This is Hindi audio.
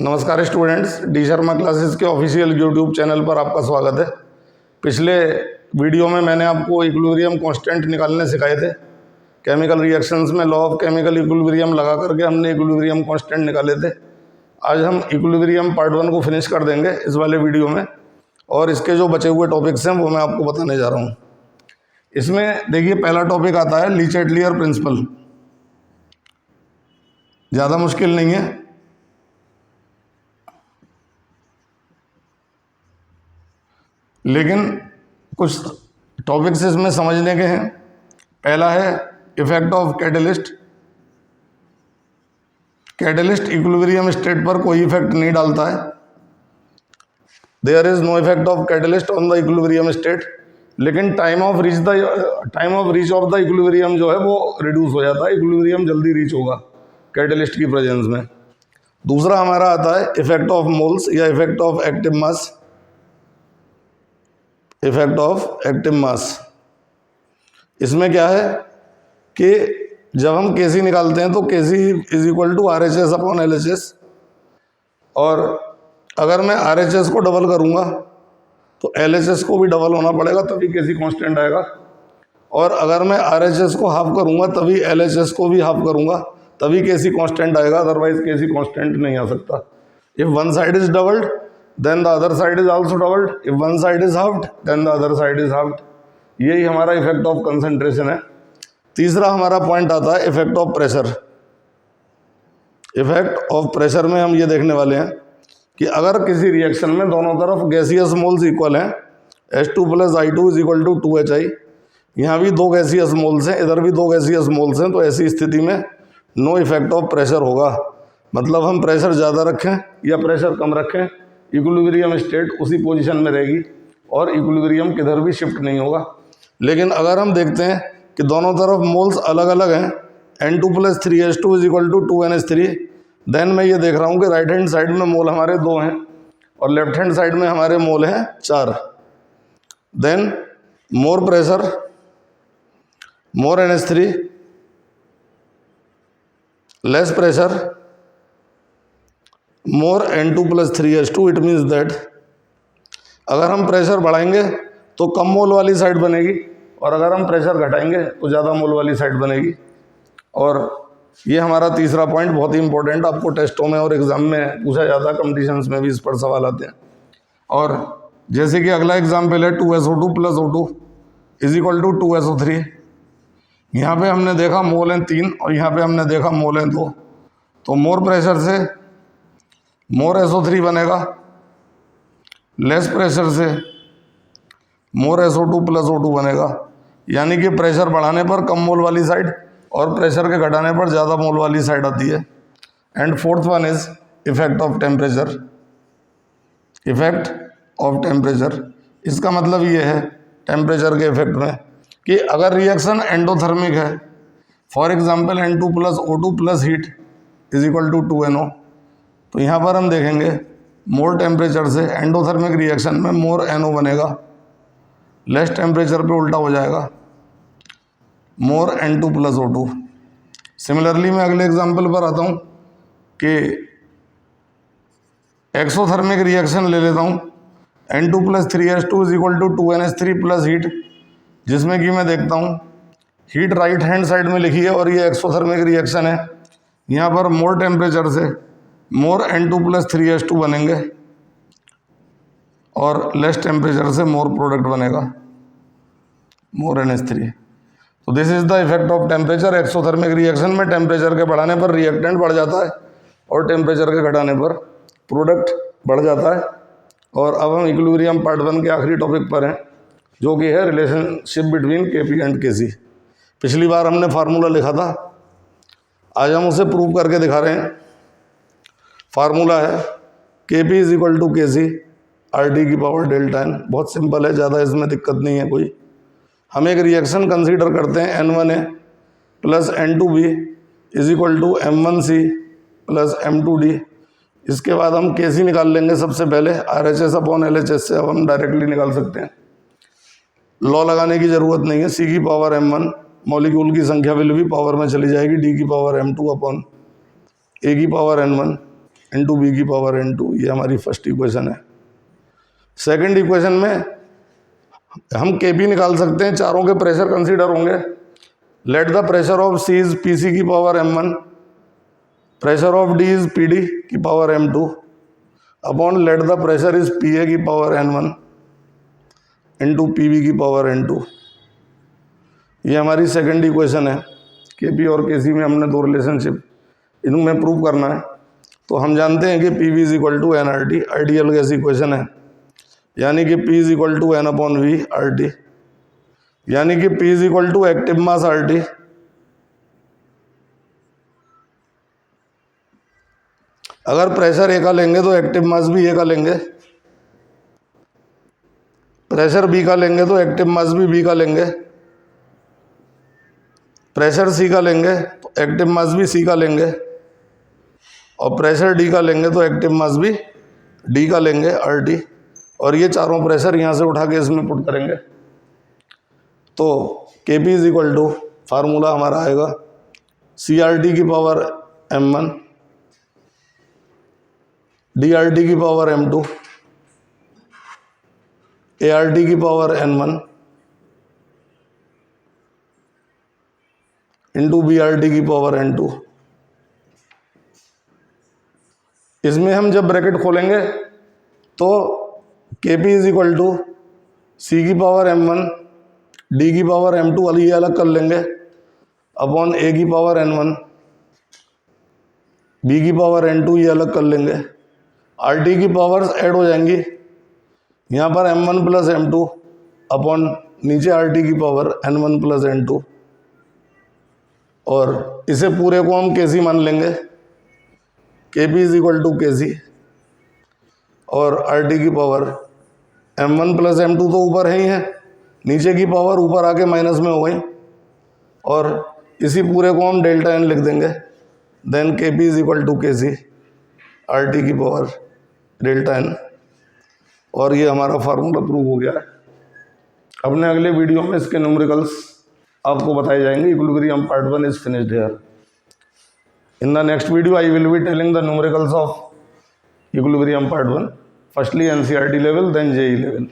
नमस्कार स्टूडेंट्स, डी शर्मा क्लासेस के ऑफिशियल यूट्यूब चैनल पर आपका स्वागत है। पिछले वीडियो में मैंने आपको इक्विलिब्रियम कांस्टेंट निकालने सिखाए थे। केमिकल रिएक्शंस में लॉ ऑफ केमिकल इक्विलिब्रियम लगा करके हमने इक्विलिब्रियम कांस्टेंट निकाले थे। आज हम इक्विलिब्रियम पार्ट 1 को फिनिश कर देंगे इस वाले वीडियो में, और इसके जो बचे हुए टॉपिक्स हैं वो मैं आपको बताने जा रहा हूँ। इसमें देखिए, पहला टॉपिक आता है ली चैटलियर प्रिंसिपल। ज़्यादा मुश्किल नहीं है, लेकिन कुछ टॉपिक्स इसमें समझने के हैं। पहला है effect of catalyst. Catalyst equilibrium state पर कोई इफेक्ट नहीं डालता है। There is no effect of catalyst on the equilibrium state, लेकिन time of reach of the equilibrium जो है वो रिड्यूस हो जाता है। इक्विलिब्रियम जल्दी रीच होगा कैटलिस्ट की प्रेजेंस में। दूसरा हमारा आता है इफेक्ट ऑफ मोल्स या effect of active mass. Effect of active mass, इसमें क्या है कि जब हम केसी निकालते हैं तो K C is equal to RHS upon LHS, और अगर मैं RHS को डबल करूंगा तो LHS को भी डबल होना पड़ेगा, तभी केसी कांस्टेंट आएगा। और अगर मैं RHS को हाफ करूंगा तभी LHS को भी हाफ करूंगा, तभी केसी कांस्टेंट आएगा, अदरवाइज केसी कांस्टेंट नहीं आ सकता। If one side is doubled then the other side is also doubled. If one side is halved, then the other side is halved. यही हमारा इफेक्ट ऑफ कंसंट्रेशन है। तीसरा हमारा पॉइंट आता है effect of pressure. Effect of pressure में हम ये देखने वाले हैं कि अगर किसी रिएक्शन में दोनों तरफ गैसियस मोल्स इक्वल हैं, H2 + I2 is equal to 2HI, यहाँ भी दो गैसियस मोल्स हैं, इधर भी दो गैसियस मोल्स हैं, तो ऐसी स्थिति में नो इफेक्ट ऑफ प्रेशर होगा। मतलब हम प्रेशर ज़्यादा रखें या प्रेशर कम रखें, इक्विलिब्रियम स्टेट उसी पोजीशन में रहेगी और इक्विलिब्रियम किधर भी शिफ्ट नहीं होगा। लेकिन अगर हम देखते हैं कि दोनों तरफ मोल्स अलग अलग हैं, N2 + 3H2 is equal to 2NH3, then मैं ये देख रहा हूँ कि राइट हैंड साइड में मोल हमारे 2 हैं और लेफ्ट हैंड साइड में हमारे मोल हैं 4। Then more pressure, more NH3, less pressure, more N2 + 3H2। It means that अगर हम प्रेशर बढ़ाएंगे तो कम मोल वाली साइड बनेगी, और अगर हम प्रेशर घटाएंगे तो ज़्यादा मोल वाली साइड बनेगी। और ये हमारा तीसरा पॉइंट बहुत ही इंपॉर्टेंट, आपको टेस्टों में और एग्जाम में पूछा जाता है, कंपटीशंस में भी इस पर सवाल आते हैं। और जैसे कि अगला एग्जाम्पल है 2SO2 + O2 is equal to 2SO3। यहाँ पे हमने देखा मोल हैं 3 और यहाँ पे हमने देखा मोल हैं 2, तो मोर प्रेशर से मोर SO3 बनेगा, लेस प्रेशर से मोर SO2 + O2 बनेगा। यानी कि प्रेशर बढ़ाने पर कम मोल वाली साइड और प्रेशर के घटाने पर ज़्यादा मोल वाली साइड आती है। And fourth one is effect of temperature. Effect of temperature, इसका मतलब ये है टेम्परेचर के इफेक्ट में कि अगर रिएक्शन एंडोथर्मिक है, for example N2 + O2 + heat is equal to 2NO, तो यहाँ पर हम देखेंगे मोर टेम्परेचर से एंडोथर्मिक रिएक्शन में मोर NO बनेगा, लेस टेम्परेचर पे उल्टा हो जाएगा, मोर N2 + O2। सिमिलरली मैं अगले एग्जांपल पर आता हूँ कि एक्सोथर्मिक रिएक्शन ले लेता हूँ, N2 + 3H2 is equal to 2NH3 + heat, जिसमें कि मैं देखता हूँ हीट राइट हैंड साइड में लिखी है और ये एक्सोथर्मिक रिएक्शन है। यहाँ पर मोर टेम्परेचर से मोर N2 + 3H2 बनेंगे और लेस टेम्परेचर से मोर प्रोडक्ट बनेगा, मोर NH3। तो this is the effect of temperature. Exothermic reaction में टेम्परेचर के बढ़ाने पर रिएक्टेंट बढ़ जाता है और टेम्परेचर के घटाने पर प्रोडक्ट बढ़ जाता है। और अब हम इक्विलिब्रियम पार्ट 1 के आखिरी टॉपिक पर हैं, जो कि है relationship between KP and KC। पिछली बार हमने फार्मूला लिखा था, आज हम उसे प्रूव करके दिखा रहे हैं। फार्मूला है KP is equal to KC RT⁴ बहुत सिंपल है, ज़्यादा इसमें दिक्कत नहीं है कोई। हम एक रिएक्शन कंसीडर करते हैं N1A + N2B is equal to M1C + M2D। इसके बाद हम KC निकाल लेंगे सबसे पहले, RHS अपॉन LHS से अब हम डायरेक्टली निकाल सकते हैं, लॉ लगाने की ज़रूरत नहीं है। C⁴M1 मॉलिक्यूल की संख्या विल भी पावर में चली जाएगी, D⁴M2 upon A⁴N1। Into B की पावर n2, ये हमारी फर्स्ट इक्वेशन है। सेकंड इक्वेशन में हम Kp निकाल सकते हैं, चारों के प्रेशर कंसीडर होंगे। Let the pressure of C is Pc की power m1, pressure of D is Pd की power m2 upon let the pressure is Pa की पावर n1 इंटू Pv की पावर n2। ये हमारी सेकंड इक्वेशन है। Kp और Kc में हमने दो रिलेशनशिप इनमें प्रूव करना है। तो हम जानते हैं कि Pv is equal to n RT, ideal gas equation है, यानी कि P is equal to n upon V RT, यानी कि P is equal to active mass RT अगर प्रेशर A का लेंगे तो एक्टिव मास भी A का लेंगे, प्रेशर B का लेंगे तो एक्टिव मास भी B का लेंगे, प्रेशर C का लेंगे तो एक्टिव मास भी C का लेंगे, और प्रेशर D का लेंगे तो एक्टिव मास भी D का लेंगे RT। और ये चारों प्रेशर यहाँ से उठा के इसमें पुट करेंगे। तो Kp is equal to, formula हमारा आएगा CRT की पावर m1, DRT की पावर m2, ART की पावर n1 इंटू BRT की पावर n2। इसमें हम जब ब्रैकेट खोलेंगे तो Kp is equal to C की पावर m1, D की पावर m2 वाली ये अलग कर लेंगे, अपॉन A की पावर n1, B की पावर n2 ये अलग कर लेंगे। RT की पावर्स ऐड हो जाएंगी, यहाँ पर m1 प्लस m2 अपॉन नीचे RT की पावर n1 प्लस n2, और इसे पूरे को हम Kc मान लेंगे। Kp is equal to Kc और RT की पावर m1 प्लस m2 तो ऊपर है ही है, नीचे की पावर ऊपर आके माइनस में हो गई, और इसी पूरे को हम डेल्टा n लिख देंगे। Then Kp is equal to Kc RT की पावर डेल्टा n, और ये हमारा फार्मूला प्रूव हो गया है। अपने अगले वीडियो में इसके न्यूमेरिकल्स आपको बताए जाएंगे। Equilibrium part 1 is finished here. In the next video I will be telling the numericals of equilibrium part 1, firstly NCERT level, then JEE level.